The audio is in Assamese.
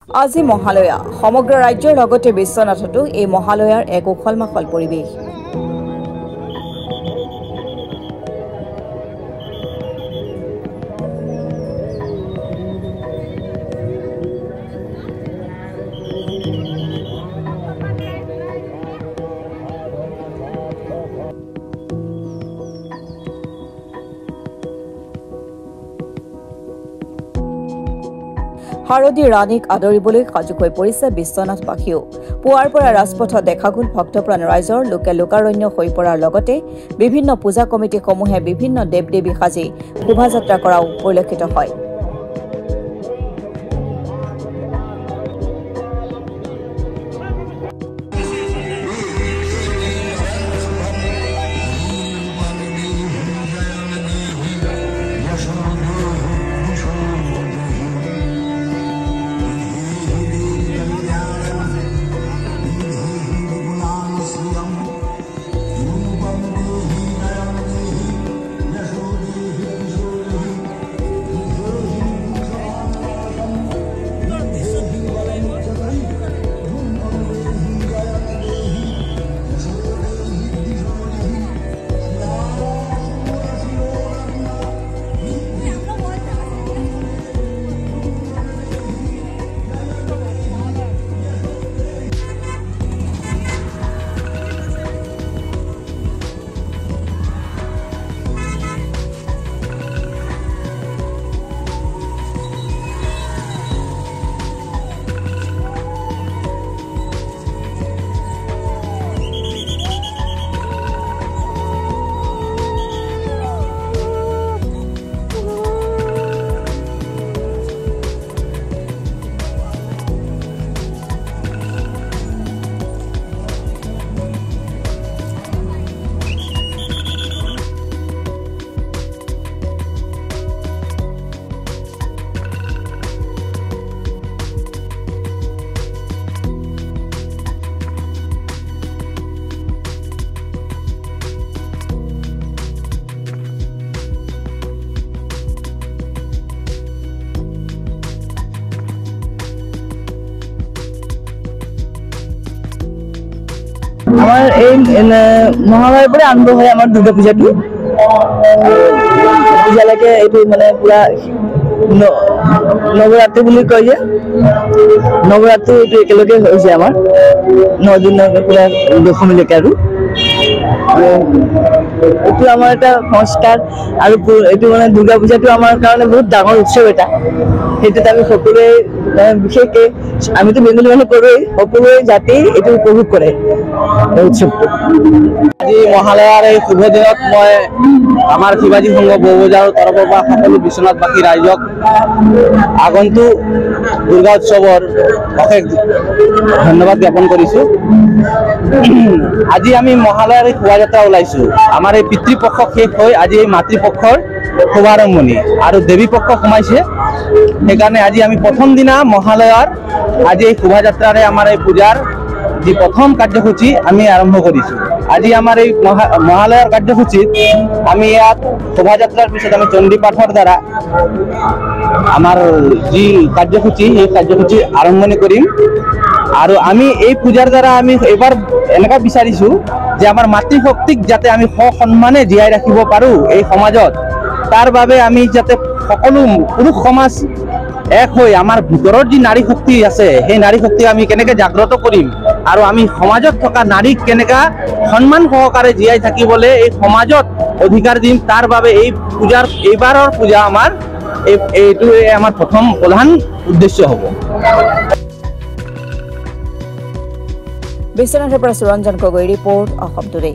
আজি মহালয়া সমগ্ৰ ৰাজ্যৰ লগতে বিশ্বনাথতো এই মহালয়াৰ এক উখল-মাখল পৰিৱেশ। শাৰদী ৰাণীক আদৰিবলৈ সাজু হৈ পৰিছে বিশ্বনাথবাসীও। পুৱাৰ পৰা ৰাজপথত দেখা গ'ল ভক্তপ্ৰাণ ৰাইজৰ লোকে লোকাৰণ্য হৈ পৰাৰ লগতে বিভিন্ন পূজা কমিটিসমূহে বিভিন্ন দেৱ দেৱী সাজি শোভাযাত্ৰা কৰাও পৰিলক্ষিত হয়। আমার এই মহালয়ার পরে আরম্ভ হয় আমার দুর্গা পূজাটি। পূজালৈকে এইটো মানে পুরা নবরাত্রি বুলি কয় যে নবরাত্রি এইটো একেলগে হৈছে আমাৰ 9 দিন পুৰা দশমীলৈকে আৰু এইটো আমাৰ এটা সংস্কাৰ আৰু এইটো মানে দুৰ্গা পূজাটো আমাৰ কাৰণে বহুত ডাঙৰ উৎসৱ এটা। সেইটোত আমি সকলোৱে বিশেষকে আমিতো বেঙ্গলী মানুহ কৰোৱেই, সকলোৱে জাতি এইটো উপভোগ কৰে উৎসৱটো। আজি মহালয়াৰ এই শুভ দিনত মই আমাৰ শিৱাজী সংঘ বৌবজাৰৰ তৰফৰ পৰা সকলো বিশ্বনাথবাসী ৰাইজক আগন্তুক দুৰ্গা উৎসৱৰ অশেষ ধন্যবাদ জ্ঞাপন কৰিছোঁ। আজি আমি মহালয়াৰ এই শোভাযাত্ৰা ওলাইছোঁ। আমাৰ এই পিতৃপক্ষ শেষ হৈ আজি এই মাতৃপক্ষৰ শুভাৰম্ভণি আৰু দেৱী পক্ষ সোমাইছে। সেইকাৰণে আজি আমি প্ৰথম দিনা মহালয়াৰ আজি এই শোভাযাত্ৰাৰে আমাৰ এই পূজাৰ যি প্ৰথম কাৰ্যসূচী আমি আৰম্ভ কৰিছোঁ। আজি আমাৰ এই মহালয়াৰ কাৰ্যসূচীত আমি ইয়াত শোভাযাত্ৰাৰ পিছত আমি চণ্ডী পাঠৰ দ্বাৰা আমাৰ যি কাৰ্যসূচী এই কাৰ্যসূচী আৰম্ভণি কৰিম। আৰু আমি এই পূজাৰ দ্বাৰা আমি এবাৰ এনেকুৱা বিচাৰিছোঁ যে আমাৰ মাতৃশক্তিক যাতে আমি সন্মানে জীয়াই ৰাখিব পাৰোঁ এই সমাজত, তাৰ বাবে আমি যাতে সকলো পুৰুষ সমাজ এক হৈ আমাৰ ভিতৰৰ যি নাৰী শক্তি আছে সেই নাৰী শক্তিক আমি কেনেকৈ জাগ্ৰত কৰিম আৰু আমি সমাজত থকা নাৰীক কেনেকৈ সন্মান সহকাৰে জীয়াই থাকিবলৈ এই সমাজত অধিকাৰ দিম, তাৰ বাবে এই পূজাৰ এইবাৰৰ পূজা আমাৰ এইটোৱে আমাৰ প্ৰথম প্ৰধান উদ্দেশ্য হ'ব। বিশ্বনাথৰ পৰা সুৰঞ্জন গগৈ ৰিপৰ্ট অসম টুডে।